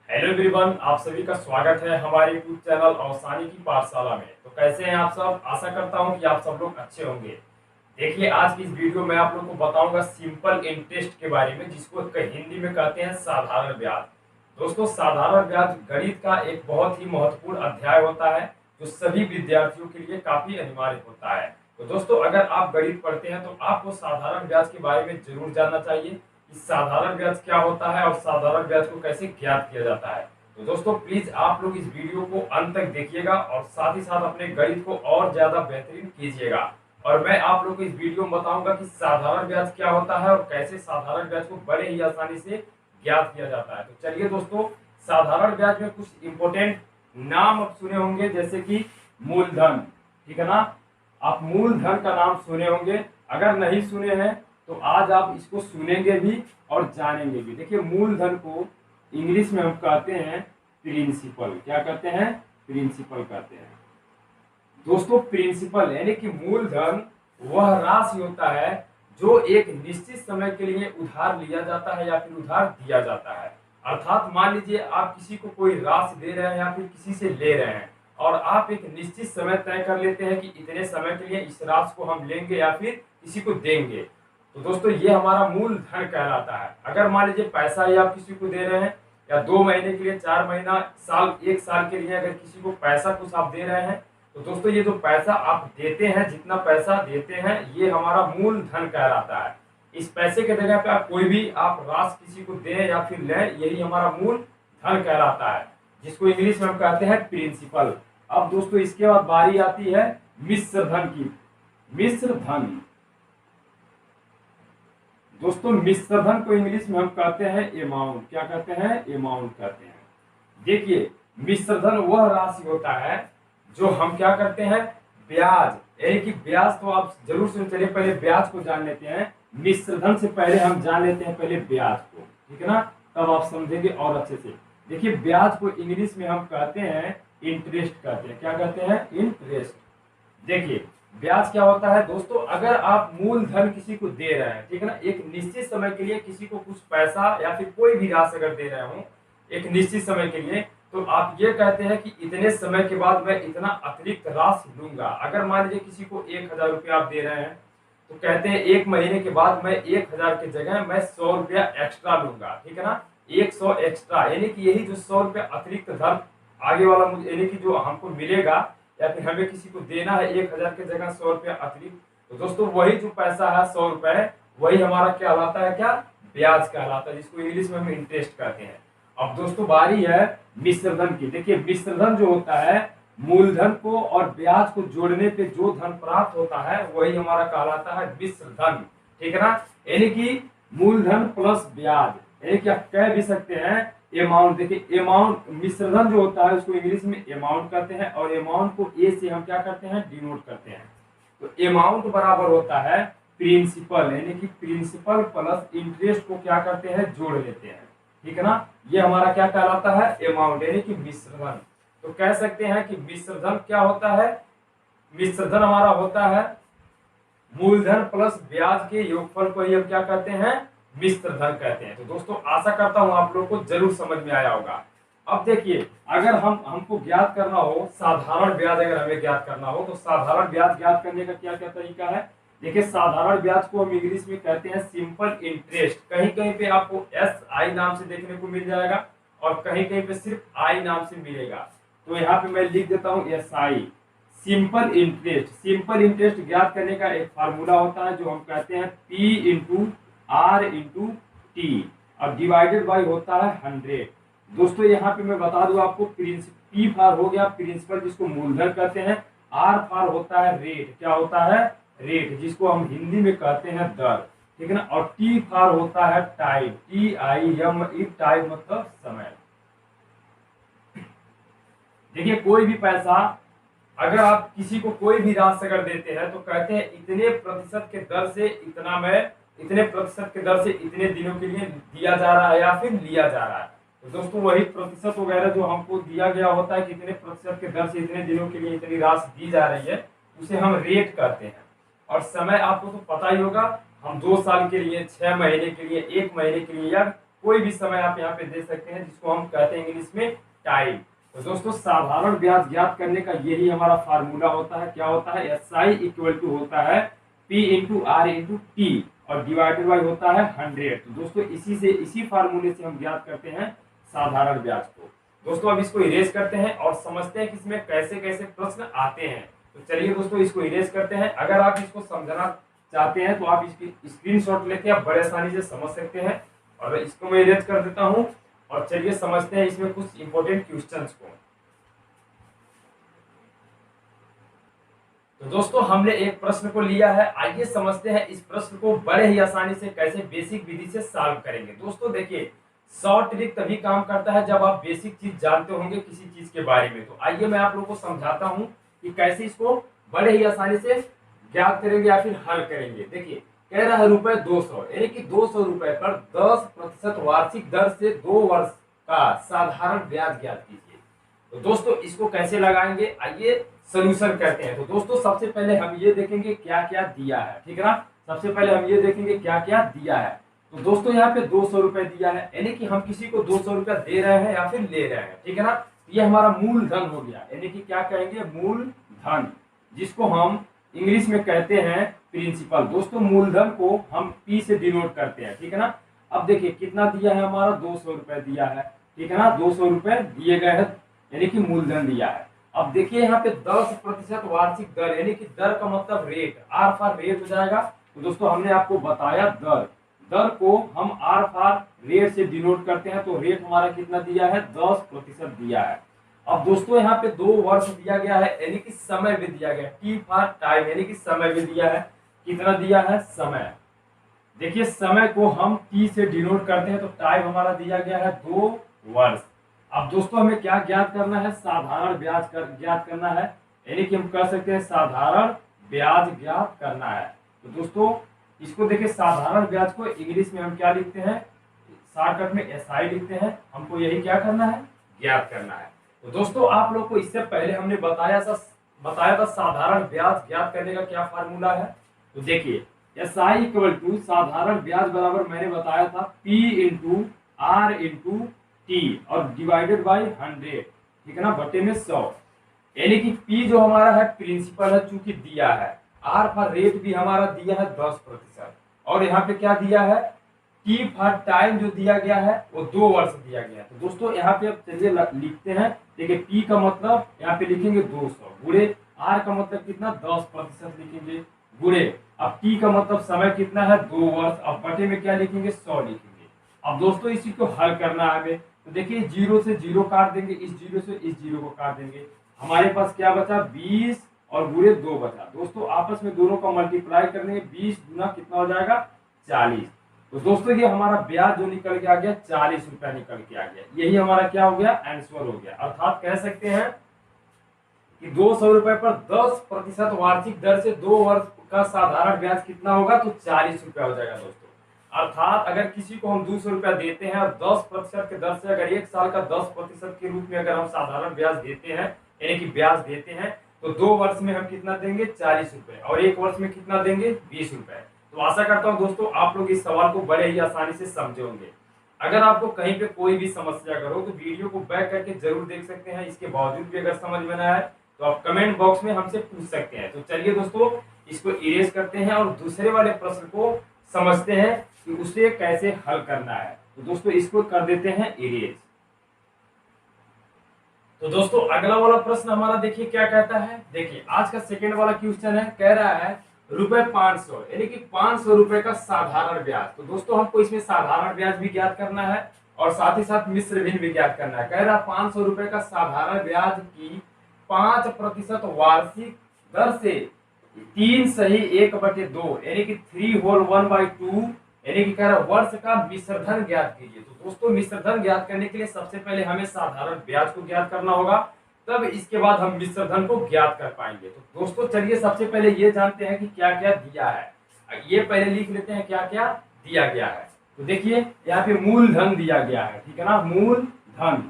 Hello everyone, आप सभी का स्वागत है हमारे यूट्यूब चैनल अवसानी की पाठशाला में। तो कैसे हैं आप सब? आशा करता हूं कि आप सब लोग अच्छे होंगे। देखिए, आज की इस वीडियो में आप लोग को बताऊंगा सिंपल इंटरेस्ट के बारे में, जिसको हिंदी में कहते हैं साधारण ब्याज। दोस्तों, साधारण ब्याज गणित का एक बहुत ही महत्वपूर्ण अध्याय होता है, जो सभी विद्यार्थियों के लिए काफी अनिवार्य होता है। तो दोस्तों, अगर आप गणित पढ़ते हैं तो आपको साधारण ब्याज के बारे में जरूर जानना चाहिए कि साधारण ब्याज क्या होता है और साधारण ब्याज को कैसे ज्ञात किया जाता है। तो दोस्तों, प्लीज आप लोग इस वीडियो को अंत तक देखिएगा और साथ ही साथ अपने गणित को और ज्यादा बेहतरीन कीजिएगा। और मैं आप लोग को इस वीडियो में बताऊंगा कि साधारण ब्याज क्या होता है और कैसे साधारण ब्याज को बड़े ही आसानी से ज्ञात किया जाता है। तो चलिए दोस्तों, साधारण ब्याज में कुछ इंपोर्टेंट नाम आप सुने होंगे, जैसे कि मूलधन। ठीक है ना? आप मूलधन का नाम सुने होंगे। अगर नहीं सुने हैं तो आज आप इसको सुनेंगे भी और जानेंगे भी। देखिए, मूलधन को इंग्लिश में हम कहते हैं प्रिंसिपल। क्या कहते हैं? प्रिंसिपल कहते हैं। दोस्तों, प्रिंसिपल यानी कि मूलधन वह राशि होता है जो एक निश्चित समय के लिए उधार लिया जाता है या फिर उधार दिया जाता है। अर्थात मान लीजिए आप किसी को कोई राशि दे रहे हैं या फिर किसी से ले रहे हैं, और आप एक निश्चित समय तय कर लेते हैं कि इतने समय के लिए इस राशि को हम लेंगे या फिर किसी को देंगे। तो दोस्तों, ये हमारा मूलधन कहलाता है। अगर मान लीजिए पैसा ही आप किसी को दे रहे हैं, या 2 महीने के लिए, 4 महीना, साल, 1 साल के लिए अगर किसी को पैसा कुछ आप दे रहे हैं, तो दोस्तों ये जो पैसा आप देते हैं, जितना पैसा देते हैं, ये हमारा मूलधन कहलाता है। इस पैसे के जगह पे आप कोई भी आप राशि किसी को दें या फिर लें, यही हमारा मूलधन कहलाता है, जिसको इंग्लिश में हम कहते हैं प्रिंसिपल। अब दोस्तों, इसके बाद बारी आती है मिश्र धन की। मिश्र धन, दोस्तों मिश्र धन को इंग्लिश में हम कहते हैं अमाउंट। क्या कहते हैं? अमाउंट कहते हैं। देखिए, मिश्र धन वह राशि होता है जो हम क्या करते हैं, ब्याज, यानी कि ब्याज तो आप जरूर सुन, चलिए पहले ब्याज को जान लेते हैं। मिश्र धन से पहले हम जान लेते हैं पहले ब्याज को, ठीक है ना? तब आप समझेंगे और अच्छे से। देखिए, ब्याज को इंग्लिश में हम कहते हैं इंटरेस्ट कहते हैं। क्या कहते हैं? इंटरेस्ट। देखिए, ब्याज क्या होता है दोस्तों, अगर आप मूलधन किसी को दे रहे हैं, ठीक है ना, एक निश्चित समय के लिए किसी को कुछ पैसा या फिर कोई भी राशि अगर दे रहे हो एक निश्चित समय के लिए, तो आप ये कहते हैं कि इतने समय के बाद मैं इतना अतिरिक्त राशि लूंगा। अगर मान लीजिए किसी को 1,000 रुपया आप दे रहे हैं, तो कहते हैं 1 महीने के बाद मैं 1,000 की जगह मैं 100 रुपया एक्स्ट्रा लूंगा। ठीक है ना? 100 एक्स्ट्रा, यानी कि यही जो 100 रुपया अतिरिक्त धन आगे वाला मुझे, यानी कि जो हमको मिलेगा या फिर हमें किसी को देना है 1,000 की जगह 100 रुपया अतिरिक्त, तो दोस्तों वही जो पैसा है 100 रुपए, वही हमारा क्या कहलाता है? क्या? ब्याज कहलाता है, जिसको इंग्लिश में हम इंटरेस्ट कहते हैं। अब दोस्तों बारी है मिश्र धन की। देखिए, मिश्र धन जो होता है, मूलधन को और ब्याज को जोड़ने पे जो धन प्राप्त होता है वही हमारा कहलाता है मिश्र धन। ठीक है ना? यानी कि मूलधन प्लस ब्याज, यानी कि आप कह भी सकते हैं अमाउंट। देखिए, अमाउंट, मिश्र धन जो होता है उसको इंग्लिश में अमाउंट कहते हैं, और अमाउंट को ए से हम क्या करते हैं? डिनोट करते हैं। तो अमाउंट बराबर होता है प्रिंसिपल, यानी कि प्रिंसिपल प्लस इंटरेस्ट को क्या करते हैं? जोड़ लेते हैं। ठीक है ना? ये हमारा क्या कहलाता है? अमाउंट, यानी कि मिश्र धन। तो कह सकते हैं कि मिश्र धन क्या होता है? मिश्र धन हमारा होता है मूलधन प्लस ब्याज के योगफल को ही हम क्या कहते हैं? मिश्र धन कहते हैं। तो दोस्तों, आशा करता हूं आप लोगों को जरूर समझ में आया होगा। अब देखिए, अगर हमको ज्ञात करना हो साधारण ब्याज, अगर हमें ज्ञात करना हो तो साधारण ब्याज ज्ञात करने का क्या क्या तरीका है? देखिए, साधारण ब्याज को हम इंग्लिश में कहते हैं सिंपल इंटरेस्ट। कहीं कहीं पे आपको SI नाम से देखने को मिल जाएगा और कहीं कहीं पे सिर्फ I नाम से मिलेगा। तो यहाँ पे मैं लिख देता हूँ SI, simple interest. Simple interest ज्ञात करने का एक फार्मूला होता है जो हम कहते हैं P into R into T, और डिवाइडेड बाई होता है 100। दोस्तों, यहाँ पे मैं बता दूं आपको, P फार हो गया प्रिंसिपल, जिसको मूलधन कहते हैं। R फार होता है रेट। क्या होता है? रेट, जिसको हम हिंदी में कहते हैं दर। ठीक है ना? और T फार होता है टाइम, TIME, टाइम मतलब समय। देखिए, कोई भी पैसा अगर आप किसी को कोई भी राशि अगर देते हैं तो कहते हैं इतने प्रतिशत के दर से इतना, मैं इतने प्रतिशत के दर से इतने दिनों के लिए दिया जा रहा है या फिर लिया जा रहा है। तो दोस्तों, वही प्रतिशत वगैरह जो हमको दिया गया होता है कि इतने प्रतिशत के दर से इतने दिनों के लिए इतनी राशि दी जा रही है, उसे हम रेट कहते हैं। और समय आपको तो पता ही होगा, हम 2 साल के लिए, 6 महीने के लिए, 1 महीने के लिए या कोई भी समय आप यहाँ पे दे सकते हैं, जिसको हम कहते हैं इंग्लिश में टाइम। तो दोस्तों साधारण ब्याज ज्ञात करने का यही हमारा फार्मूला होता है। क्या होता है? SI इक्वल टू होता है P into R into T और डिवाइडेड बाई होता है 100। तो दोस्तों इसी फार्मूले से हम ज्ञात करते हैं साधारण ब्याज को। दोस्तों अब इसको इरेज करते हैं और समझते हैं कि इसमें कैसे कैसे प्रश्न आते हैं। तो चलिए दोस्तों इसको इरेज करते हैं। अगर आप इसको समझना चाहते हैं तो आप इसकी स्क्रीनशॉट लेके आप बड़े आसानी से समझ सकते हैं। और इसको मैं इरेज कर देता हूं और चलिए समझते हैं इसमें कुछ इंपॉर्टेंट क्वेश्चंस को। तो दोस्तों हमने एक प्रश्न को लिया है, आइए समझते हैं इस प्रश्न को बड़े ही आसानी से कैसे बेसिक विधि से सॉल्व करेंगे। दोस्तों देखिए, शॉर्ट ट्रिक तभी काम करता है जब आप बेसिक चीज जानते होंगे किसी चीज के बारे में। तो आइए मैं आप लोगों को समझाता हूं कि कैसे इसको बड़े ही आसानी से ज्ञात करेंगे या फिर हल करेंगे। देखिए कह रहा है रुपए 200, यानी कि 200 रुपए पर 10% वार्षिक दर से 2 वर्ष का साधारण ब्याज ज्ञात कीजिए। तो दोस्तों इसको कैसे लगाएंगे, आइए सोल्यूशन करते हैं। तो दोस्तों सबसे पहले हम ये देखेंगे क्या क्या दिया है, ठीक है ना। सबसे पहले हम ये देखेंगे क्या क्या दिया है। तो दोस्तों यहाँ पे 200 रुपए दिया है, यानी कि हम किसी को 200 रुपया दे रहे हैं या फिर ले रहे हैं, ठीक है ना। ये हमारा मूलधन हो गया, यानी कि क्या कहेंगे, मूलधन, जिसको हम इंग्लिश में कहते हैं प्रिंसिपल। दोस्तों मूलधन को हम P से डिनोट करते हैं, ठीक है ना। अब देखिए कितना दिया है, हमारा 200 रुपए दिया है, ठीक है ना। 200 रुपए दिए गए हैं, यानी कि मूलधन दिया है। अब देखिए यहाँ पे 10% वार्षिक दर, यानी कि दर का मतलब रेट, आर फॉर रेट हो जाएगा। तो दोस्तों हमने आपको बताया दर को हम आर फॉर रेट से डिनोट करते हैं। तो रेट हमारा कितना दिया है, 10% दिया है। अब दोस्तों यहाँ पे 2 वर्ष दिया गया है, यानी कि समय भी दिया गया है, टी फॉर टाइम, यानी कि समय भी दिया है। कितना दिया है, समय। देखिए समय को हम टी से डिनोट करते हैं, तो टाइम हमारा दिया गया है 2 वर्ष। अब दोस्तों हमें क्या ज्ञात करना है, साधारण ब्याज ज्ञात करना है, यानी कि हम कह सकते हैं साधारण ब्याज ज्ञात करना है। तो दोस्तों इसको देखिए, साधारण ब्याज को इंग्लिश में हम क्या लिखते हैं, शॉर्टकट में SI लिखते हैं। हमको यही क्या करना है, ज्ञात करना है। तो दोस्तों आप लोग को इससे पहले हमने बताया था साधारण ब्याज ज्ञात करने का क्या फार्मूला है। तो देखिए SI इक्वल टू साधारण ब्याज बराबर मैंने बताया था P into R into T और डिवाइडेड बाई 100, ठीक है ना, बटे में 100। यानी कि P जो हमारा है प्रिंसिपल है, चूंकि दिया है। R फॉर रेट भी हमारा दिया है 10%, और यहाँ पे क्या दिया है, T फॉर टाइम जो दिया गया है वो 2 वर्ष दिया गया है। तो दोस्तों यहाँ पे अब चलिए लिखते हैं। देखिए P का मतलब यहाँ पे लिखेंगे 200 गुणे, R का मतलब कितना, 10% लिखेंगे, गुणे अब T का मतलब समय कितना है, 2 वर्ष। अब बटे में क्या लिखेंगे, 100 लिखेंगे। अब दोस्तों इसी को हल करना है हमें। तो देखिए 0 से 0 काट देंगे, इस 0 से इस 0 को काट देंगे, हमारे पास क्या बचा, 20 और गुणे 2 बचा। दोस्तों आपस में दोनों का मल्टीप्लाई करने 20 गुना कितना हो जाएगा, 40। तो दोस्तों ये हमारा ब्याज जो निकल के आ गया 40 रुपया निकल के आ गया। यही हमारा क्या हो गया, आंसर हो गया। अर्थात कह सकते हैं कि 200 रुपए पर 10% वार्षिक दर से 2 वर्ष का साधारण ब्याज कितना होगा, तो 40 रुपया हो जाएगा दोस्तों। अर्थात अगर किसी को हम 200 रुपया देते हैं और 10% के दर से अगर 1 साल का 10% के रूप में अगर हम साधारण ब्याज देते हैं, यानी कि ब्याज देते हैं, तो 2 वर्ष में हम कितना देंगे, 40 रुपए, और 1 वर्ष में कितना देंगे, 20 रुपए। तो आशा करता हूं दोस्तों आप लोग इस सवाल को बड़े ही आसानी से समझे होंगे। अगर आपको कहीं पे कोई भी समस्या अगर हो तो वीडियो को बैक करके जरूर देख सकते हैं। इसके बावजूद भी अगर समझ में ना आए तो आप कमेंट बॉक्स में हमसे पूछ सकते हैं। तो चलिए दोस्तों इसको इरेज करते हैं और दूसरे वाले प्रश्न को समझते हैं कि उसे कैसे हल करना है। तो दोस्तों इसको कर देते हैं इरेज। तो दोस्तों अगला वाला प्रश्न हमारा देखिए क्या कहता है। देखिए आज का सेकेंड वाला क्वेश्चन है, कह रहा है रुपए 500, यानी कि 500 रुपए का साधारण ब्याज। तो दोस्तों हमको इसमें साधारण ब्याज भी ज्ञात करना है और साथ ही साथ मिश्र भिन्न भी ज्ञात करना है। कह रहा 500 रुपए का साधारण ब्याज की 5% वार्षिक दर से 3 सही 1/2, यानी कि 3 होल 1/2, यानी कि कह रहा वर्ष का मिश्रधन ज्ञात कीजिए। तो दोस्तों मिश्रधन ज्ञात करने के लिए सबसे पहले हमें साधारण ब्याज को ज्ञात करना होगा, तब इसके बाद हम मिश्रधन को ज्ञात कर पाएंगे। तो दोस्तों चलिए सबसे पहले ये जानते हैं कि क्या क्या दिया है। ये पहले लिख लेते हैं क्या क्या दिया गया है। तो देखिए यहाँ पे मूलधन दिया गया है, ठीक है ना, मूलधन।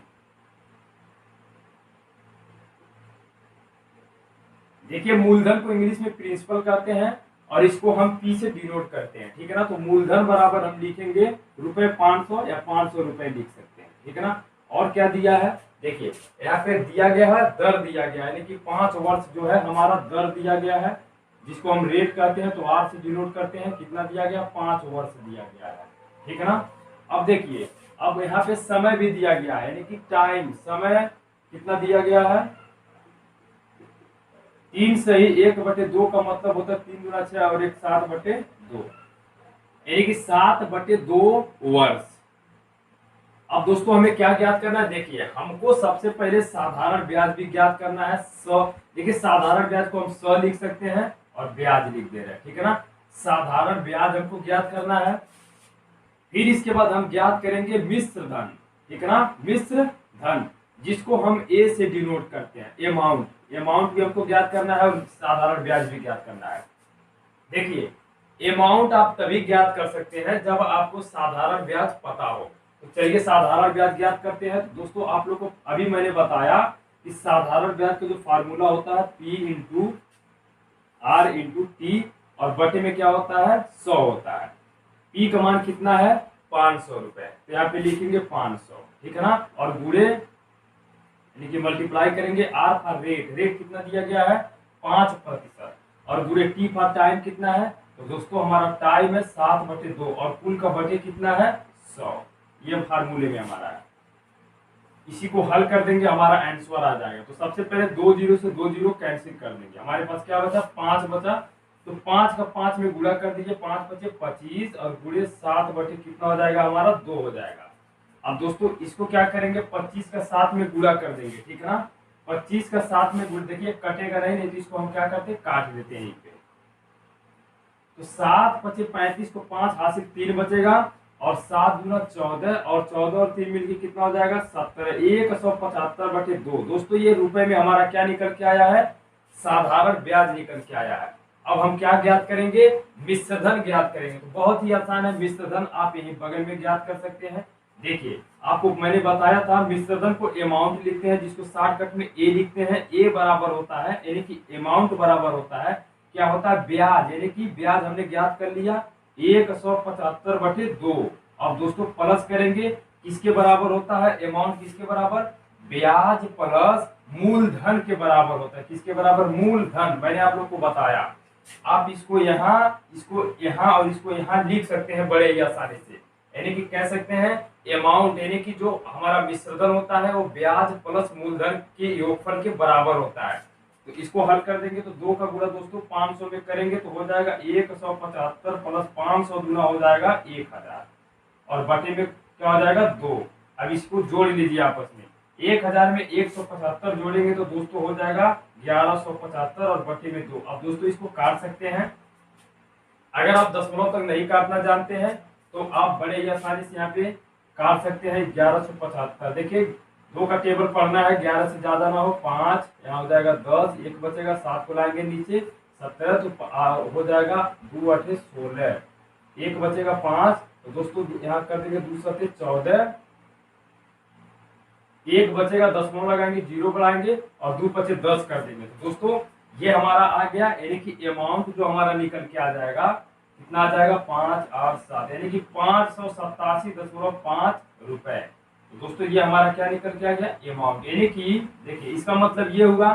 देखिए मूलधन को इंग्लिश में प्रिंसिपल कहते हैं और इसको हम पी से डिनोट करते हैं, ठीक है ना। तो मूलधन बराबर हम लिखेंगे ₹500 या 500 रुपए लिख सकते हैं, ठीक है ना। और क्या दिया है देखिए, यहाँ पे दिया गया है दर दिया गया है, यानी कि 5 वर्ष जो है हमारा दर दिया गया है, जिसको हम रेट कहते हैं, तो आर से डिनोट करते हैं। कितना दिया गया, 5 वर्ष दिया गया है, ठीक है ना। अब देखिए, अब यहाँ पे समय भी दिया गया है, यानी कि टाइम, समय कितना दिया गया है, 3 सही 1/2 का मतलब होता है 3 गुना 6 और 1 7/2, यानी कि 7/2 वर्ष। अब दोस्तों हमें क्या ज्ञात करना है, देखिए हमको सबसे पहले साधारण ब्याज भी ज्ञात करना है। देखिए साधारण ब्याज को हम 100 लिख सकते हैं और ब्याज लिख दे रहे हैं, ठीक है ना। साधारण ब्याज हमको ज्ञात करना है। फिर इसके बाद हम ज्ञात करेंगे मिश्र धन, ठीक है ना, मिश्र धन, जिसको हम ए से डिनोट करते हैं। अमाउंट भी हमको ज्ञात करना है और साधारण ब्याज भी ज्ञात करना है। देखिए अमाउंट आप तभी ज्ञात कर सकते हैं जब आपको साधारण ब्याज पता हो। तो चलिए साधारण ब्याज ज्ञात करते हैं। तो दोस्तों आप लोग को अभी मैंने बताया कि साधारण ब्याज का जो फार्मूला होता है P into R into T, और बटे में क्या होता है 100 होता है। P का मान कितना है 500 रुपए, तो यहाँ पे लिखेंगे 500, ठीक है ना। और गुणे यानी कि मल्टीप्लाई करेंगे R फॉर रेट कितना दिया गया है 5%, और गुणे T फॉर टाइम कितना है, तो दोस्तों हमारा टाइम है 7/2 और कुल का बटे कितना है 100। ये फार्मूले में हमारा है, इसी को हल कर देंगे हमारा आंसर आ जाएगा। तो सबसे पहले 2 जीरो से 2 जीरो कैंसिल कर देंगे, हमारे पास क्या बचा 5 बचा। तो 5 का 5 में गुणा कर दीजिए, 5 बचे 25 और गुणे 7 बटे कितना हो जाएगा हमारा 2 हो जाएगा। अब दोस्तों इसको क्या करेंगे 25 का 7 में गुणा कर देंगे, ठीक है ना। 25 का 7 में गुण, देखिए कटेगा नहीं तो इसको हम क्या करते हैं काट देते हैं यहीं पे। तो 7 बचे 35 को 5 हाथ से 3 बचेगा और 7 गुना 14 और 14 और 3 मिलके कितना हो जाएगा 70, 175/2। दोस्तों ये रुपए में हमारा क्या निकल के आया है, साधारण ब्याज निकल के आया है। अब हम क्या ज्ञात करेंगे, मिश्रधन ज्ञात करेंगे। तो बहुत ही आसान है, मिश्रधन आप यही बगल में ज्ञात कर सकते हैं। देखिए आपको मैंने बताया था मिश्रधन को अमाउंट लिखते हैं, जिसको शॉर्टकट में ए लिखते हैं। ए बराबर होता है, यानी कि अमाउंट बराबर होता है क्या होता है ब्याज, यानी कि ब्याज हमने ज्ञात कर लिया 175/2। अब दोस्तों प्लस करेंगे, किसके बराबर होता है अमाउंट, किसके बराबर, ब्याज प्लस मूलधन के बराबर होता है। किसके बराबर, मूलधन। मैंने आप लोग को बताया, आप इसको यहाँ और इसको यहाँ लिख सकते हैं बड़े ही आसानी से। यानी कि कह सकते हैं अमाउंट, यानी कि जो हमारा मिश्रधन होता है वो ब्याज प्लस मूलधन के योगफल के बराबर होता है। तो इसको हल कर देंगे तो 2 का गुणा दोस्तों 500 में करेंगे तो हो जाएगा 175 प्लस 500 गुना हो जाएगा 1000 और बटे में क्या हो जाएगा 2। अब इसको जोड़ लीजिए आपस में, 1000 में 175 जोड़ेंगे तो दोस्तों हो जाएगा 1175 और बटे में 2। अब दोस्तों इसको काट सकते हैं, अगर आप दशमलव तक नहीं काटना जानते हैं तो आप बड़े ही आसानी से यहाँ पे काट सकते हैं 1175। देखिए 2 का टेबल पढ़ना है, 11 से ज्यादा ना हो, 5 यहाँ हो जाएगा 10, 1 बचेगा 7 को लाएंगे नीचे 17 तो हो जाएगा 2 8 16, 1 बचेगा 5 तो दोस्तों यहाँ कर देंगे 2 7 14, 1 बचेगा दशमलव लगाएंगे 0 बढ़ाएंगे और 2 बचे 10 कर देंगे। तो दोस्तों ये हमारा आ गया, यानी कि अमाउंट जो हमारा निकल के आ जाएगा कितना आ जाएगा 5 8 7, यानी कि 587.5 रुपए। तो दोस्तों ये हमारा क्या निकल के आ गया अमाउंट। यानी कि देखिए इसका मतलब ये हुआ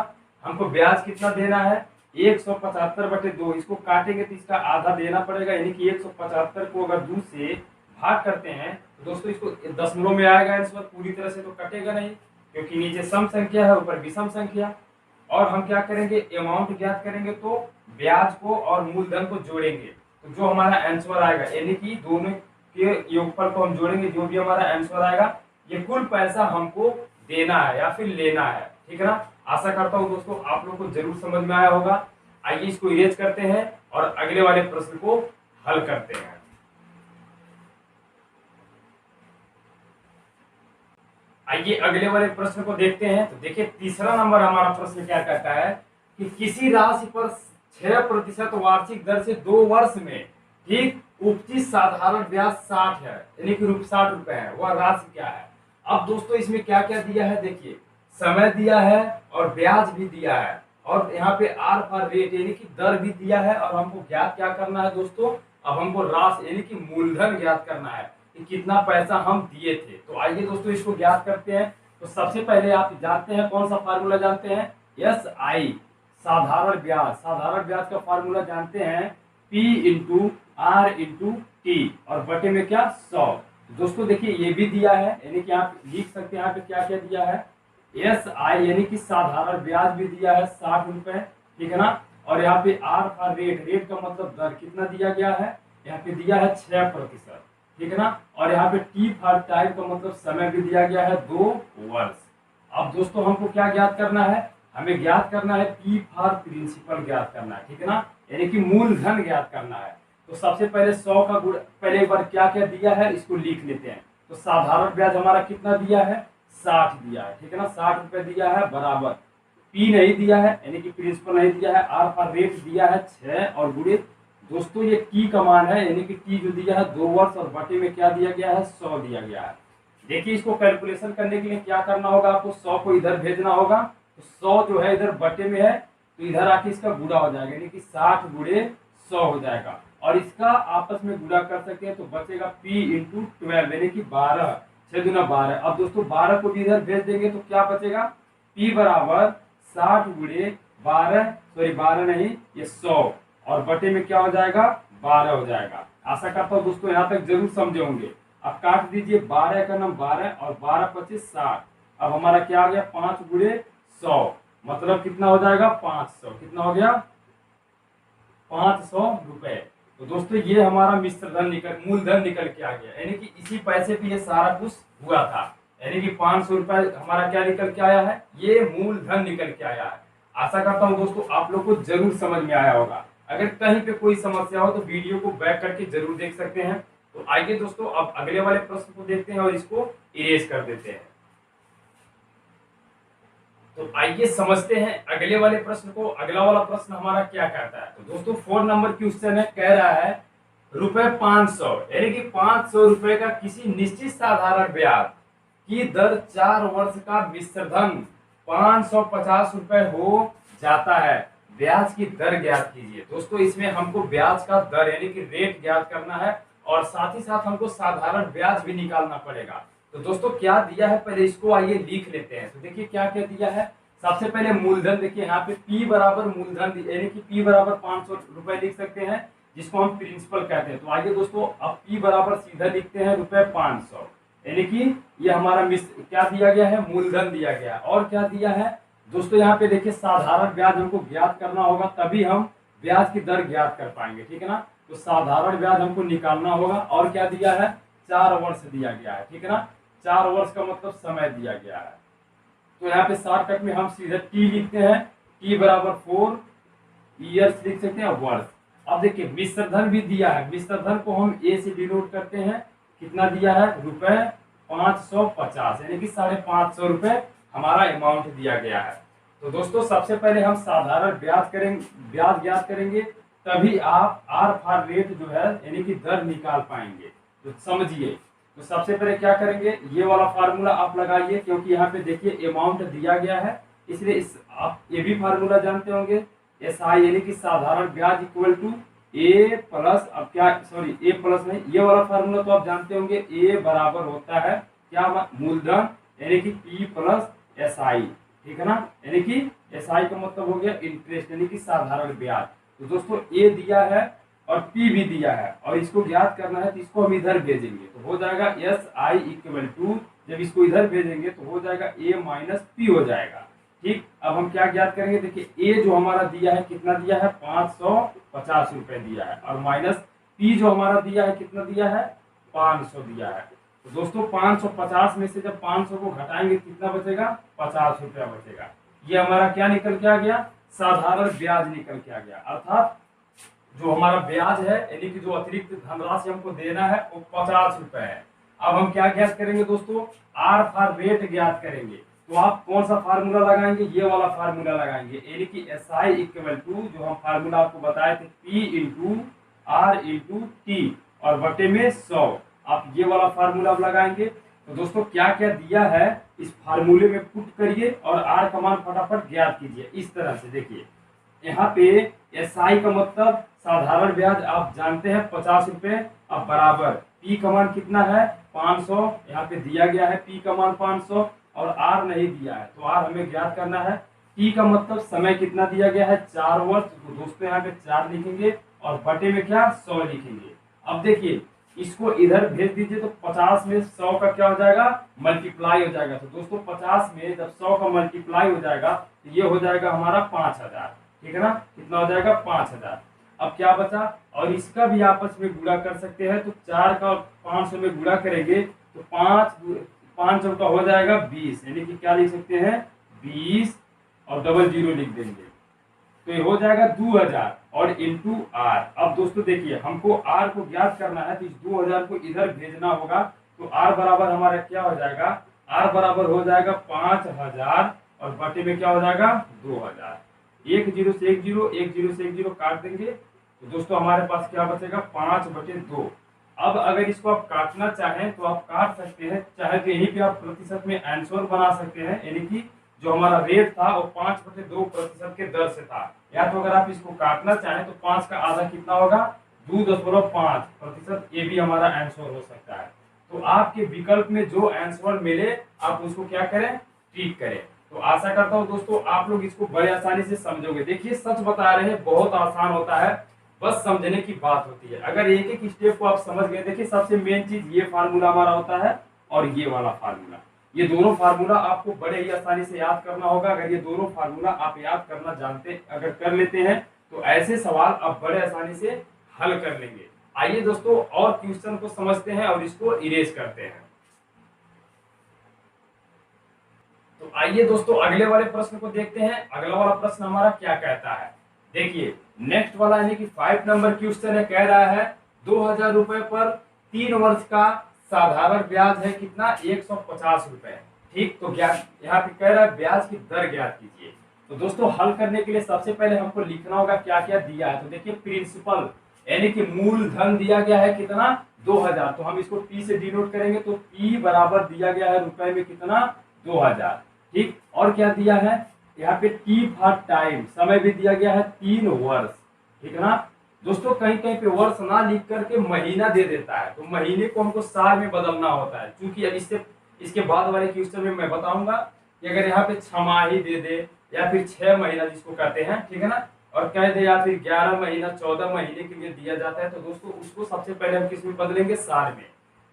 हमको ब्याज कितना देना है 175/2, इसको काटेंगे तो इसका आधा देना पड़ेगा, यानी कि 175 को अगर 2 से भाग करते हैं तो दोस्तों इसको दशमलव में आएगा आंसर, पूरी तरह से तो कटेगा नहीं क्योंकि नीचे सम संख्या है ऊपर विषम संख्या। और हम क्या करेंगे अमाउंट ज्ञात करेंगे तो ब्याज को और मूलधन को जोड़ेंगे तो जो हमारा आंसर आएगा, यानी कि दोनों के योगफल को हम जोड़ेंगे, जो भी हमारा आंसर आएगा ये कुल पैसा हमको देना है या फिर लेना है, ठीक है ना। आशा करता हूँ दोस्तों आप लोग को जरूर समझ में आया होगा। आइए इसको इरेज करते हैं और अगले वाले प्रश्न को हल करते हैं। आइए अगले वाले प्रश्न को देखते हैं। तो देखिए तीसरा नंबर हमारा प्रश्न क्या कहता है कि किसी राशि पर 6% वार्षिक दर से 2 वर्ष में ठीक उपजी साधारण ब्याज 60 है, यानी कि 60 रुपए है, वह राशि क्या है। अब दोस्तों इसमें क्या क्या दिया है, देखिए समय दिया है और ब्याज भी दिया है। और यहाँ पे आर फॉर रेट यानी कि दर भी दिया है, और हमको ज्ञात क्या करना है दोस्तों, अब हमको राशि यानी कि मूलधन ज्ञात करना है कि कितना पैसा हम दिए थे। तो आइए दोस्तों इसको ज्ञात करते हैं। तो सबसे पहले आप जानते हैं कौन सा फार्मूला जानते हैं, एस आई साधारण ब्याज, साधारण ब्याज का फार्मूला जानते हैं, P into R into T और बटे में क्या 100। दोस्तों देखिए ये भी दिया है, यानी कि आप लिख सकते हैं यहाँ पे क्या क्या दिया है, एस आई यानी कि साधारण ब्याज भी दिया है 60 रुपए, ठीक है ना। और यहाँ पे आर फॉर रेट, रेट का मतलब दर कितना दिया गया है, यहाँ पे दिया है 6%, ठीक है ना। और यहाँ पे टी फॉर टाइम का मतलब समय भी दिया गया है 2 वर्ष। अब दोस्तों हमको क्या ज्ञात करना है, हमें ज्ञात करना है पी फॉर प्रिंसिपल ज्ञात करना है, ठीक है ना, यानी कि मूलधन ज्ञात करना है। तो सबसे पहले 100 का गुण, पहले एक बार क्या क्या दिया है इसको लिख लेते हैं। तो साधारण ब्याज हमारा कितना दिया है, 60 दिया है, ठीक है ना, 60 रुपए दिया है, बराबर पी नहीं दिया है यानी कि प्रिंसिपल नहीं दिया है, आर फॉर रेट दिया है 6 और गुणित दोस्तों ये टी का मान है यानी कि टी जो दिया है 2 वर्ष, और बटे में क्या दिया गया है 100 दिया गया है। देखिए इसको कैलकुलेशन करने के लिए क्या करना होगा, आपको 100 को इधर भेजना होगा, तो 100 जो है इधर बटे में है तो इधर आके इसका गुणा हो जाएगा, यानी कि 60 गुणे 100 हो जाएगा, और इसका आपस में गुणा कर सकते हैं तो बचेगा P इंटू 12 यानी कि 12, 6 दूना 12। अब दोस्तों 12 को भी इधर भेज देंगे तो क्या बचेगा, P बराबर 60 गुणे 12, सॉरी 12 नहीं ये 100, और बटे में क्या हो जाएगा 12 हो जाएगा। आशा करता हूँ दोस्तों यहाँ तक जरूर समझे होंगे। अब काट दीजिए, 12 का नाम 12 और 12 25 60। अब हमारा क्या आ गया 5 गुणे 100, मतलब कितना हो जाएगा 500, कितना हो गया 500 रुपए। तो दोस्तों ये हमारा मिश्र धन निकल, मूलधन निकल के आ गया, यानी कि इसी पैसे पे ये सारा कुछ हुआ था, यानी कि 500 रुपए हमारा क्या निकल के आया है, ये मूलधन निकल के आया है। आशा करता हूँ दोस्तों आप लोग को जरूर समझ में आया होगा। अगर कहीं पे कोई समस्या हो तो वीडियो को बैक करके जरूर देख सकते हैं। तो आइए दोस्तों अब अगले वाले प्रश्न को देखते हैं और इसको इरेज कर देते हैं। तो आइए समझते हैं अगले वाले प्रश्न को। अगला वाला प्रश्न हमारा क्या कहता है, तो दोस्तों 4 नंबर क्वेश्चन है, कह रहा है रुपए 500 यानी कि 500 रुपए का किसी निश्चित साधारण ब्याज की दर 4 वर्ष का मिश्र धन 550 रुपए हो जाता है, ब्याज की दर ज्ञात कीजिए। दोस्तों इसमें हमको ब्याज का दर यानी कि रेट ज्ञात करना है, और साथ ही साथ हमको साधारण ब्याज भी निकालना पड़ेगा। तो दोस्तों क्या दिया है पहले इसको आइए लिख लेते हैं। तो देखिए क्या क्या दिया है, सबसे पहले मूलधन, देखिए यहाँ पे P बराबर मूलधन यानी कि P बराबर 500 रुपए लिख सकते हैं, जिसको हम प्रिंसिपल कहते हैं। तो आइए दोस्तों अब P बराबर सीधा लिखते हैं रुपए 500, यानी कि ये हमारा क्या दिया गया है, मूलधन दिया गया। और क्या दिया है दोस्तों, यहाँ पे देखिए साधारण ब्याज हमको ज्ञात करना होगा, तभी हम ब्याज की दर ज्ञात कर पाएंगे, ठीक है ना। तो साधारण ब्याज हमको निकालना होगा। और क्या दिया है, 4 वर्ष दिया गया है, ठीक है ना, 4 वर्ष का मतलब समय दिया गया है। तो यहाँ पे शॉर्टकट में हम सीधे टी लिखते हैं, टी बराबर 4 ईयर्स लिख सकते हैं, वर्ष। अब देखिए मिश्र धन भी दिया है, मिश्र धन को हम ए से डिनोट करते हैं, कितना दिया है रुपए 550 यानी कि 550 रुपए हमारा अमाउंट दिया गया है। तो दोस्तों सबसे पहले हम साधारण ब्याज करेंगे, ब्याज ज्ञात करेंगे, तभी आप आर फॉर रेट जो है यानी कि दर निकाल पाएंगे। तो समझिए, तो सबसे पहले क्या करेंगे, ये वाला फार्मूला आप लगाइए, क्योंकि यहाँ पे देखिए अमाउंट दिया गया है, इसलिए इस आप ये भी फार्मूला जानते होंगे, एस आई यानी कि साधारण ब्याज इक्वल टू ए प्लस, अब क्या सॉरी ए प्लस नहीं, ये वाला फार्मूला तो आप जानते होंगे, ए बराबर होता है क्या, मूलधन यानी कि पी प्लस एस आई, ठीक है ना, यानी कि एस आई का मतलब हो गया इंटरेस्ट यानी कि साधारण ब्याज। तो दोस्तों ए दिया है और पी भी दिया है, और इसको ज्ञात करना है तो इसको हम इधर भेजेंगे, तो हो जाएगा एस आई इक्वल टू, जब इसको इधर भेजेंगे तो हो जाएगा ए माइनस पी हो जाएगा, ठीक। अब हम क्या ज्ञात करेंगे, देखिए ए जो हमारा दिया है कितना दिया है 550 रुपए दिया है, और माइनस पी जो हमारा दिया है कितना दिया है 500 दिया है। तो दोस्तों 550 में से जब 500 को घटाएंगे कितना बचेगा 50 रुपया बचेगा। ये हमारा क्या निकल के आ गया, साधारण ब्याज निकल के आ गया, अर्थात जो हमारा ब्याज है यानी कि जो अतिरिक्त धनराशि हमको देना है वो 50 रुपए है। अब हम क्या ज्ञात करेंगे दोस्तों, आर फॉर रेट ज्ञात करेंगे। तो आप कौन सा फार्मूला लगाएंगे, ये वाला फार्मूला लगाएंगे, यानी कि एस आई इक्वल टू जो हम फार्मूला आपको बताए थे P into R into T और बटे में 100, आप ये वाला फार्मूला लगाएंगे। तो दोस्तों क्या क्या दिया है इस फार्मूले में पुट करिए और आर का मान फटाफट ज्ञात कीजिए। इस तरह से देखिए यहाँ पे एसआई का मतलब साधारण ब्याज आप जानते हैं 50 रुपए। अब बराबर पी का मान कितना है 500, यहाँ पे दिया गया है पी का मान 500 और आर नहीं दिया है, तो आर हमें ज्ञात करना है। टी का मतलब समय कितना दिया गया है 4 वर्ष, तो दोस्तों यहाँ पे 4 लिखेंगे और बटे में क्या 100 लिखेंगे। अब देखिए इसको इधर भेज दीजिए तो 50 में 100 का क्या हो जाएगा मल्टीप्लाई हो जाएगा। तो दोस्तों 50 में जब 100 का मल्टीप्लाई हो जाएगा तो ये हो जाएगा हमारा 5000, ठीक है ना, कितना हो जाएगा 5000। अब क्या बचा, और इसका भी आपस में गुणा कर सकते हैं, तो 4 का 500 में गुणा करेंगे तो 5 का हो जाएगा 20, यानी कि क्या लिख सकते हैं 20 और डबल जीरो लिख देंगे तो ये हो जाएगा 2000 और इंटू आर। अब दोस्तों देखिए हमको आर को ज्ञात करना है तो इस 2000 को इधर भेजना होगा, तो आर बराबर हमारा क्या हो जाएगा, आर बराबर हो जाएगा 5000 और बटे में क्या हो जाएगा 2000। 1 0 से 1 0, 1 0 से 1 0 काट देंगे तो दोस्तों हमारे पास क्या बचेगा 5/2। अब अगर इसको आप काटना चाहें तो आप काट सकते हैं, चाहे तो यहीं पे आप प्रतिशत में आंसर बना सकते हैं, यानी कि जो हमारा रेट था वो 5/2% के दर से था। या तो अगर आप इसको काटना चाहें तो 5 का आधा कितना होगा 2.5%, ये भी हमारा आंसर हो सकता है। तो आपके विकल्प में जो आंसर मिले आप उसको क्या करें टिक करें। तो आशा करता हूँ दोस्तों आप लोग इसको बड़े आसानी से समझोगे। देखिए सच बता रहे हैं बहुत आसान होता है, बस समझने की बात होती है। अगर एक एक स्टेप को आप समझ गए, देखिए सबसे मेन चीज ये फार्मूला हमारा होता है और ये वाला फार्मूला, ये दोनों फार्मूला आपको बड़े ही आसानी से याद करना होगा। अगर ये दोनों फार्मूला आप याद करना जानते अगर कर लेते हैं तो ऐसे सवाल आप बड़े आसानी से हल कर लेंगे। आइए दोस्तों और क्वेश्चन को समझते हैं और इसको इरेज करते हैं। तो आइए दोस्तों अगले वाले प्रश्न को देखते हैं। अगला वाला प्रश्न हमारा क्या कहता है, देखिए नेक्स्ट वाला यानी कि 5 नंबर क्वेश्चन है, कह रहा है 2000 रुपए पर 3 वर्ष का साधारण ब्याज है कितना 150 रुपए। ठीक, तो यहाँ पे कह रहा है ब्याज की दर ज्ञात कीजिए। तो दोस्तों हल करने के लिए सबसे पहले हमको लिखना होगा क्या क्या दिया है। तो देखिए प्रिंसिपल यानी कि मूलधन दिया गया है कितना 2000, तो हम इसको पी से डिनोट करेंगे तो पी बराबर दिया गया है रुपए में कितना 2000। ठीक, और क्या दिया है यहाँ पे टी फॉर टाइम, समय भी दिया गया है 3 वर्ष। ठीक है ना दोस्तों, कहीं कहीं पे वर्ष ना लिख करके महीना दे देता है, तो महीने को हमको साल में बदलना होता है। क्योंकि अब इसके बाद वाले क्वेश्चन में मैं बताऊंगा कि अगर यहाँ पे 6 माही दे दे या फिर 6 महीना जिसको कहते हैं, ठीक है ना, और कह दे या फिर 11 महीना 14 महीने के लिए दिया जाता है, तो दोस्तों उसको सबसे पहले हम किस में बदलेंगे साल में।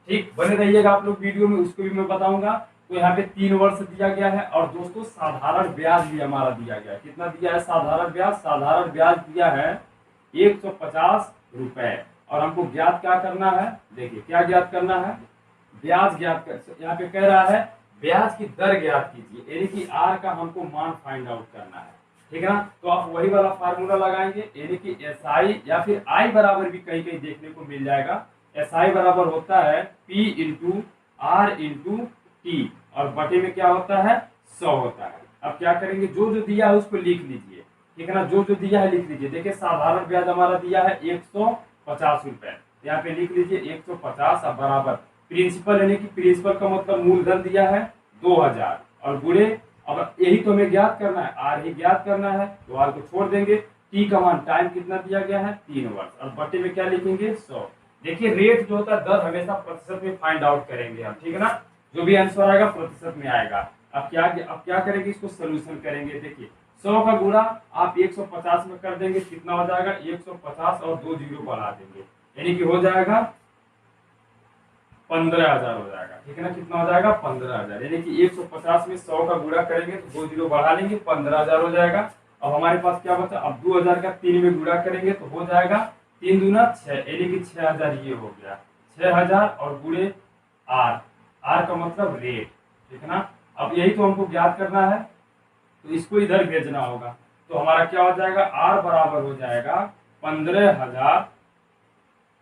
ठीक, बने रहिएगा आप लोग वीडियो में, उसको भी मैं बताऊंगा। तो यहाँ पे 3 वर्ष दिया गया है और दोस्तों साधारण ब्याज भी हमारा दिया गया है। कितना दिया है साधारण ब्याज, साधारण ब्याज दिया है 150 रुपए। और हमको ज्ञात क्या करना है, देखिए क्या ज्ञात करना है, ब्याज ज्ञात कर, यहाँ पे कह रहा है ब्याज की दर ज्ञात कीजिए, यानी कि आर का हमको मान फाइंड आउट करना है। ठीक है ना, तो आप वही वाला फार्मूला लगाएंगे, यानी कि एस आई या फिर आई बराबर भी कहीं कहीं देखने को मिल जाएगा। एस आई बराबर होता है P into R into T और बटे में क्या होता है 100 होता है। अब क्या करेंगे जो जो दिया है उसको लिख लीजिए, ठीक है ना, जो जो दिया है लिख लीजिए। देखिए साधारण ब्याज हमारा दिया है 150 रुपए, यहाँ पे लिख लीजिए 150 अब बराबर प्रिंसिपल, यानी कि प्रिंसिपल का मतलब मूलधन दिया है 2000 और गुणे, अब यही तो हमें ज्ञात करना है, आर ही ज्ञात करना है, तो आर को छोड़ देंगे। टी का मान टाइम कितना दिया गया है 3 वर्ष और बटे में क्या लिखेंगे 100। देखिए रेट जो होता है दर हमेशा प्रतिशत में फाइंड आउट करेंगे हम, ठीक है ना, जो भी आंसर आएगा प्रतिशत में आएगा। अब क्या करेंगे, इसको सोल्यूशन करेंगे। देखिए 100 का गुणा आप 150 में कर देंगे, कितना हो जाएगा 150 और 2 जीरो बढ़ा देंगे, यानी कि हो जाएगा 15,000 हो जाएगा। ठीक है ना, कितना हो जाएगा 15,000, यानी कि 150 में 100 का गुणा करेंगे तो 2 जीरो बढ़ा लेंगे 15,000 हो जाएगा। अब हमारे पास क्या बचा, अब 2000 का 3 में गुणा करेंगे तो हो जाएगा 3 दूना 6, यानी कि 6000 ये हो गया 6000 और गुणे आर, आर का मतलब रेट। ठीक है ना, अब यही तो हमको ज्ञात करना है, तो इसको इधर भेजना होगा, तो हमारा क्या हो जाएगा आर बराबर हो जाएगा 15,000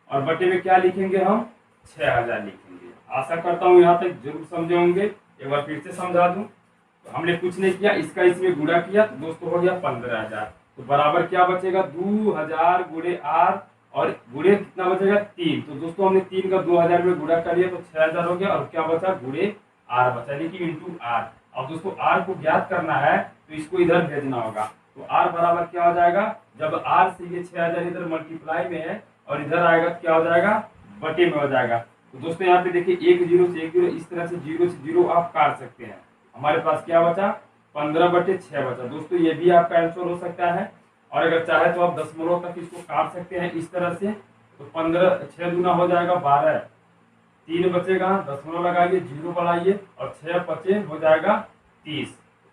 और बटे में क्या लिखेंगे हम 6000 लिखेंगे। आशा करता हूँ यहाँ तक जरूर समझे होंगे। एक बार फिर से समझा दूं, तो हमने कुछ नहीं किया, इसका इसमें गुणा किया तो दोस्तों हो गया 15,000, तो बराबर क्या बचेगा 2000 गुणे आर और गुणे कितना बचेगा 3। तो दोस्तों हमने 3 का 2000 में गुणा कर लिया तो 6000 हो गया, और क्या बचा गुणे आर बचा, यानी कि इंटू आर। अब दोस्तों आर को ज्ञात करना है तो इसको इधर भेजना होगा, तो आर बराबर क्या हो जाएगा, जब आर से ये 6000 इधर मल्टीप्लाई में है और इधर आएगा तो क्या हो जाएगा, बटे में हो जाएगा। तो दोस्तों यहाँ पे देखिए 1 0 से 1 0, इस तरह से 0 से 0 आप काट सकते हैं। हमारे पास क्या बचा, 15/6 बचा। दोस्तों ये भी आपका आंसर हो सकता है, और अगर चाहे तो आप दशमलव तक इसको काट सकते हैं इस तरह से। तो 15 6 दूना हो जाएगा 12, 3 बचेगा, दशमलव लगाइए, 0 बढ़ाइए और 6 5 हो जाएगा 30,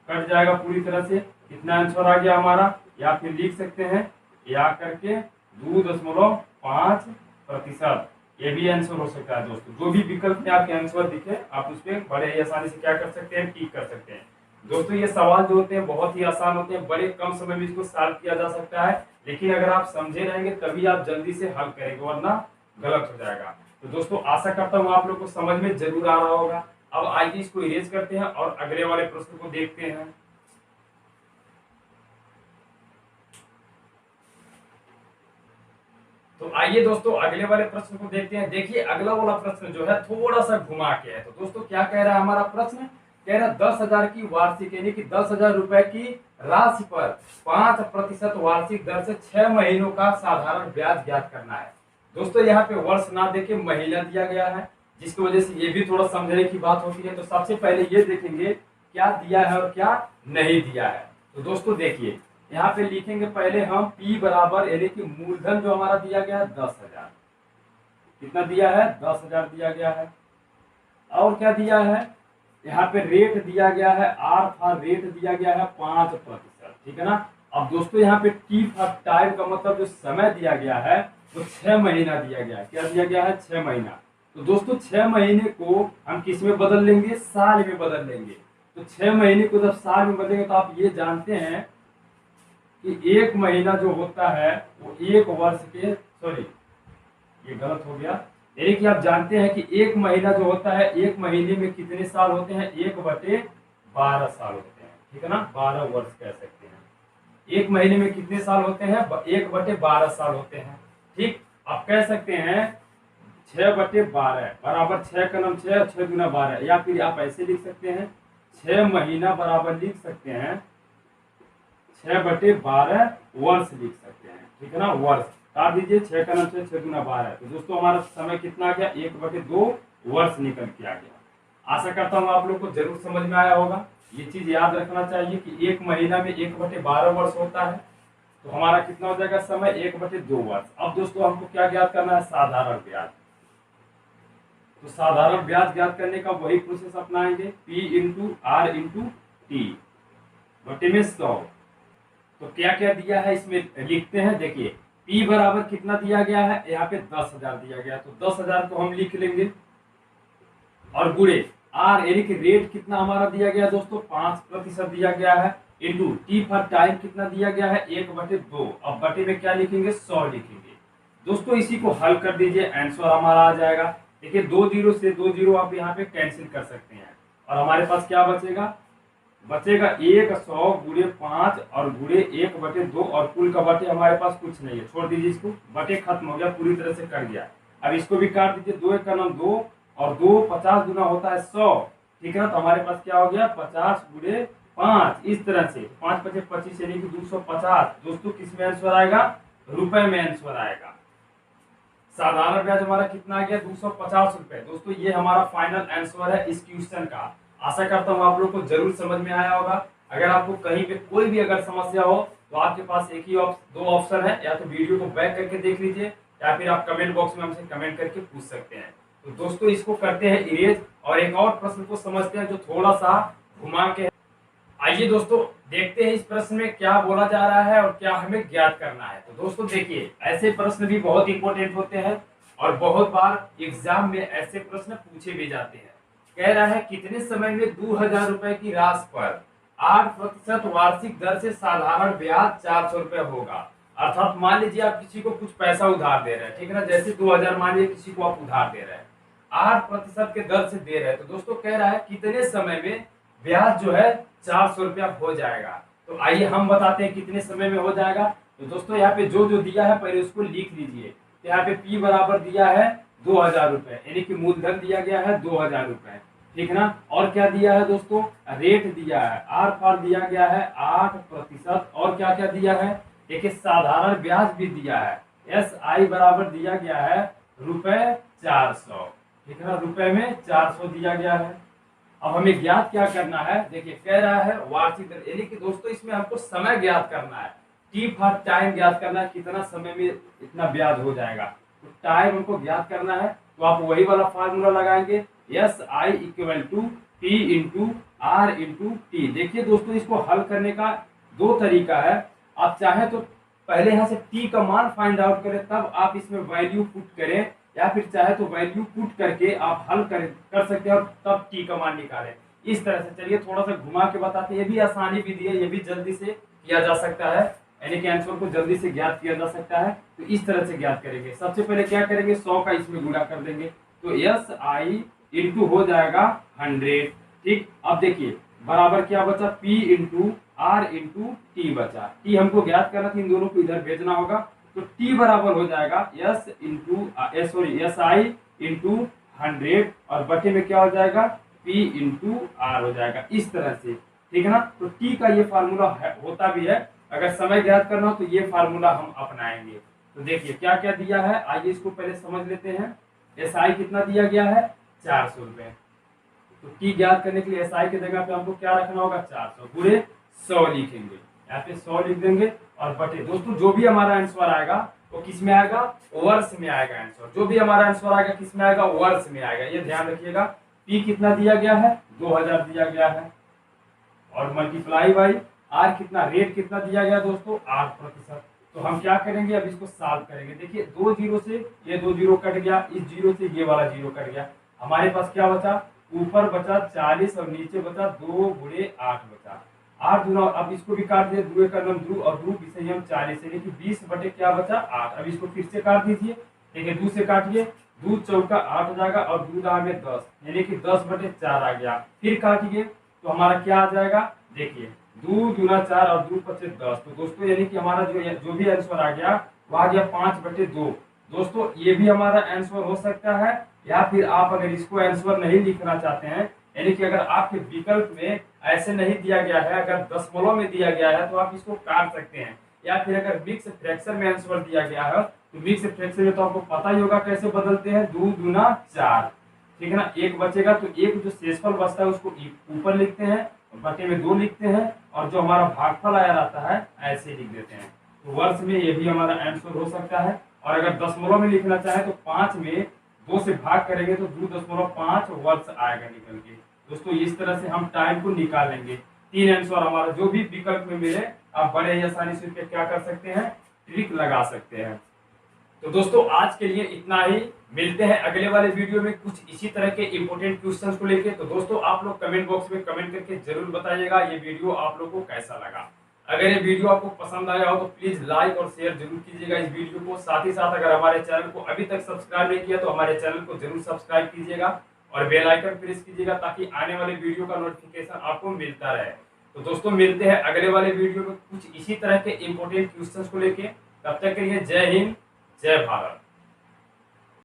कट जाएगा पूरी तरह से। कितना आंसर आ गया हमारा, या फिर लिख सकते हैं या करके 2.5%, ये भी आंसर हो सकता है। दोस्तों जो भी विकल्प में आपके आंसर दिखे आप उस पर बड़े ही आसानी से क्या कर सकते हैं, टिक कर सकते हैं। दोस्तों ये सवाल जो होते हैं बहुत ही आसान होते हैं, बड़े कम समय में इसको सॉल्व किया जा सकता है, लेकिन अगर आप समझे रहेंगे तभी आप जल्दी से हल करेंगे, वरना गलत हो जाएगा। तो दोस्तों आशा करता हूँ आप लोग को समझ में जरूर आ रहा होगा। अब आइए इसको इरेज करते हैं और अगले वाले प्रश्न को देखते हैं। तो आइए दोस्तों अगले वाले प्रश्न को देखते हैं। देखिए अगला वाला प्रश्न जो है थोड़ा सा घुमा के है। तो दोस्तों क्या कह रहा है हमारा प्रश्न, कह रहा है 10,000 की वार्षिक यानी कि 10,000 रुपए की राशि पर 5% वार्षिक दर से 6 महीनों का साधारण ब्याज ज्ञात करना है। दोस्तों यहाँ पे वर्ष ना देके महीना दिया गया है, जिसकी वजह से ये भी थोड़ा समझने की बात होती है। तो सबसे पहले ये देखेंगे क्या दिया है और क्या नहीं दिया है। तो दोस्तों देखिए यहाँ पे लिखेंगे पहले हम P बराबर यानी कि मूलधन जो हमारा दिया गया है 10,000, कितना दिया है 10,000 दिया गया है। और क्या दिया है, यहाँ पे रेट दिया गया है, आर था रेट दिया गया है 5%, ठीक है ना। अब दोस्तों यहाँ पे टी फॉर टाइम का मतलब जो समय दिया गया है वो 6 महीना दिया गया है। क्या दिया गया है, 6 महीना। तो दोस्तों 6 महीने को हम किस में बदल लेंगे, साल में बदल लेंगे। तो 6 महीने को जब साल में बदलेंगे तो आप ये जानते हैं कि एक महीना जो होता है वो एक वर्ष के, सॉरी ये गलत हो गया, यानी कि आप जानते हैं कि एक महीना जो होता है एक महीने में कितने साल होते हैं, 1/12 साल होते हैं, ठीक है ना, 12 वर्ष कह सकते हैं। एक महीने में कितने साल होते हैं, 1/12 साल होते हैं। ठीक, आप कह सकते हैं 6/12 बराबर 6 का नाम 6, 6 गुना 12, या फिर आप ऐसे लिख सकते हैं 6 महीना बराबर लिख सकते हैं 6/12 वर्ष लिख सकते हैं, ठीक है ना, वर्ष काट दीजिए, 6 का नाम 6, 6 गुना 12। तो दोस्तों हमारा समय कितना आ गया, 1/2 वर्ष निकल के आ गया। आशा करता हूँ आप लोग को जरूर समझ में आया होगा। ये चीज याद रखना चाहिए कि एक महीना में 1/12 वर्ष होता है, तो हमारा कितना हो जाएगा समय, 1/2 वर्ष। अब दोस्तों हमको क्या ज्ञात करना है, साधारण ब्याज। तो साधारण ब्याज ज्ञात करने का वही प्रोसेस अपनाएंगे, P into R into T बटे में 100। तो क्या क्या दिया है इसमें लिखते हैं। देखिए P बराबर कितना दिया गया है, यहाँ पे 10,000 दिया गया, तो 10,000 को हम लिख लेंगे, और गुणे R यानी कि रेट कितना हमारा दिया गया दोस्तों, 5% दिया गया है, इंटू टी फॉर टाइम कितना दिया गया है, 1/2। अब बटे में क्या लिखेंगे, 100 लिखेंगे। दोस्तों इसी को हल कर दीजिए, आंसर हमारा आ जाएगा। देखिए 2 0 से 2 0 आप यहाँ पे कैंसिल कर सकते हैं, और हमारे पास क्या बचेगा, बचेगा 100 गुणे 5 और गुणे 1/2, और कुल का बटे हमारे पास कुछ नहीं है, छोड़ दीजिए इसको, बटे खत्म हो गया, पूरी तरह से कट गया। अब इसको भी काट दीजिए, 2 का नाम 2 और 2 50 गुना होता है 100, ठीक है ना। तो हमारे पास क्या हो गया, 50 गुणे 5, इस तरह से 5 5 25 यानी कि 250। दोस्तों किस में आंसर आएगा, रुपए में आंसर आएगा। साधारण ब्याज हमारा कितना आ गया, 250 रुपए। दोस्तों ये हमारा फाइनल आंसर है इस क्वेश्चन का। आशा करता हूँ आप लोग को जरूर समझ में आया होगा। अगर आपको कहीं पे कोई भी अगर समस्या हो तो आपके पास एक ही दो ऑप्शन है, या तो वीडियो को बैक करके देख लीजिए, या फिर आप कमेंट बॉक्स में हमसे कमेंट करके पूछ सकते हैं। तो दोस्तों इसको करते हैं इरेज, और एक और प्रश्न को समझते हैं जो थोड़ा सा घुमा के। आइए दोस्तों देखते हैं इस प्रश्न में क्या बोला जा रहा है और क्या हमें ज्ञात करना है। तो दोस्तों देखिए ऐसे प्रश्न भी बहुत इंपॉर्टेंट होते हैं, और बहुत बार एग्जाम में ऐसे प्रश्न पूछे भी जाते हैं। कह रहा है कितने समय में 2,000 रुपए की राशि पर 8% वार्षिक दर से साधारण ब्याज 400 रुपए होगा। अर्थात मान लीजिए आप किसी को कुछ पैसा उधार दे रहे हैं, ठीक है ना, जैसे 2,000 मान लीजिए किसी को आप उधार दे रहे हैं, 8% के दर से दे रहे हैं। तो दोस्तों कह रहा है कितने समय में ब्याज जो है 400 रुपया हो जाएगा। तो आइए हम बताते हैं कितने समय में हो जाएगा। तो दोस्तों यहाँ पे जो जो दिया है पहले उसको लिख लीजिए। तो यहाँ पे P बराबर दिया है 2000 रुपए, यानी कि मूलधन दिया गया है 2000 रुपए, ठीक ना। और क्या दिया है दोस्तों, रेट दिया है, आर पार दिया गया है 8%, और क्या क्या दिया है, देखिए साधारण ब्याज भी दिया है, SI बराबर दिया गया है ₹400, ठीक है ना, रुपए में 400 दिया गया है। अब हमें ज्ञात क्या करना है, देखिए कह रहा है वार्षिक दर, यानी कि दोस्तों इसमें हमको समय ज्ञात करना है, टी फॉर टाइम ज्ञात करना है, कितना समय में इतना ब्याज हो जाएगा, तो टाइम हमको ज्ञात करना है, तो आप वही वाला फार्मूला लगाएंगे, SI equal to P into R into T. देखिए दोस्तों इसको हल करने का दो तरीका है, आप चाहे तो पहले यहाँ से T का मान फाइंड आउट करें, तब आप इसमें वैल्यू पुट करें, या फिर चाहे तो वैल्यू पुट करके आप हल कर सकते हैं और तब T का मान निकालें। इस तरह से चलिए थोड़ा सा घुमा के बताते हैं, ये भी आसानी विधि है, ये भी जल्दी से किया जा सकता है, यानी कि आंसर को जल्दी से ज्ञात किया जा सकता है। तो इस तरह से ज्ञात करेंगे, सबसे पहले क्या करेंगे, 100 का इसमें गुणा कर देंगे, तो SI इंटू हो जाएगा 100, ठीक। अब देखिए बराबर क्या बचा, P into R into T बचा, T हमको ज्ञात करना था, इन दोनों को इधर भेजना होगा, तो T बराबर हो जाएगा SI इंटू 100, और बटे में क्या हो जाएगा, P इंटू R हो जाएगा, इस तरह से, ठीक है ना। तो T का ये फार्मूला होता भी है, अगर समय ज्ञात करना हो तो ये फार्मूला हम अपनाएंगे। तो देखिए क्या क्या दिया है, आइए इसको पहले समझ लेते हैं। SI कितना दिया गया है, 400 रुपए, तो T ज्ञात करने के लिए SI की जगह पे हमको क्या रखना होगा, 400 गुणे 100 लिखेंगे, यहाँ पे 100 लिख देंगे, और बटे दोस्तों जो भी हमारा आंसर आएगा वो किस में आएगा, वर्ष में आएगा आंसर, जो भी हमारा आंसर आएगा किस में आएगा, वर्ष में आएगा, ये ध्यान रखिएगा। P कितना दिया गया है, 2000 दिया गया है, और मल्टीप्लाई बाई R कितना, रेट कितना दिया गया दोस्तों, 8%। तो हम क्या करेंगे, अब इसको सॉल्व करेंगे, देखिए 2 जीरो से ये 2 जीरो कट गया, इस जीरो से ये वाला जीरो कट गया, हमारे पास क्या बचा, ऊपर बचा 40 और नीचे बचा 2 गुणे 8 बचा, 8 दूना, अब इसको भी काट दिए, 2 का नाम 2 और 2 विषय 40 है, लेकिन 20 बटे क्या बचा 8, अब इसको फिर से काट दीजिए, ठीक है, 2 से काटिए, 2 चौका 8 हो जाएगा, और 2 दाम में 10, यानी कि 10 बटे 4 आ गया, फिर काटिए तो हमारा क्या आ जाएगा, देखिए 2 दूना 4 और 2 पचे 10, तो दोस्तों यानी कि हमारा जो भी आंसर आ गया वो आ गया 5 बटे 2। दोस्तों ये भी हमारा आंसर हो सकता है, या फिर आप अगर इसको आंसर नहीं लिखना चाहते हैं, यानी कि अगर आपके विकल्प में ऐसे नहीं दिया गया है, अगर दशमलव में दिया गया है तो आप इसको काट सकते हैं, या फिर अगर मिक्स फ्रैक्शन में आंसर दिया गया है तो मिक्स फ्रैक्शन में तो आपको पता ही होगा कैसे बदलते हैं, 2 दूना 4, ठीक है ना, एक बचेगा तो एक जो शेषफल बचता है उसको ऊपर लिखते हैं, बटे में 2 लिखते हैं, और जो हमारा भागफल आया रहता है ऐसे लिख देते हैं। तो वर्ष में ये भी हमारा आंसर हो सकता है, और अगर दशमलव में लिखना चाहे तो 5 में 2 से भाग करेंगे तो 2.5 वर्ष आएगा निकल के। दोस्तों इस तरह से हम टाइम को निकालेंगे, 3 आंसर हमारा जो भी विकल्प में मिले आप बड़े ही आसानी से क्या कर सकते हैं, ट्रिक लगा सकते हैं। तो दोस्तों आज के लिए इतना ही, मिलते हैं अगले वाले वीडियो में कुछ इसी तरह के इंपॉर्टेंट क्वेश्चंस को लेके। तो दोस्तों आप लोग कमेंट बॉक्स में कमेंट करके जरूर बताइएगा ये वीडियो आप लोग को कैसा लगा। अगर ये वीडियो आपको पसंद आया हो तो प्लीज लाइक और शेयर जरूर कीजिएगा इस वीडियो को। साथ ही साथ अगर हमारे चैनल को अभी तक सब्सक्राइब नहीं किया तो हमारे चैनल को जरूर सब्सक्राइब कीजिएगा और बेल आइकन प्रेस कीजिएगा ताकि आने वाले वीडियो का नोटिफिकेशन आपको मिलता रहे। तो दोस्तों मिलते हैं अगले वाले वीडियो में कुछ इसी तरह के इंपॉर्टेंट क्वेश्चंस को लेके। तब तक के लिए जय हिंद, जय भारत।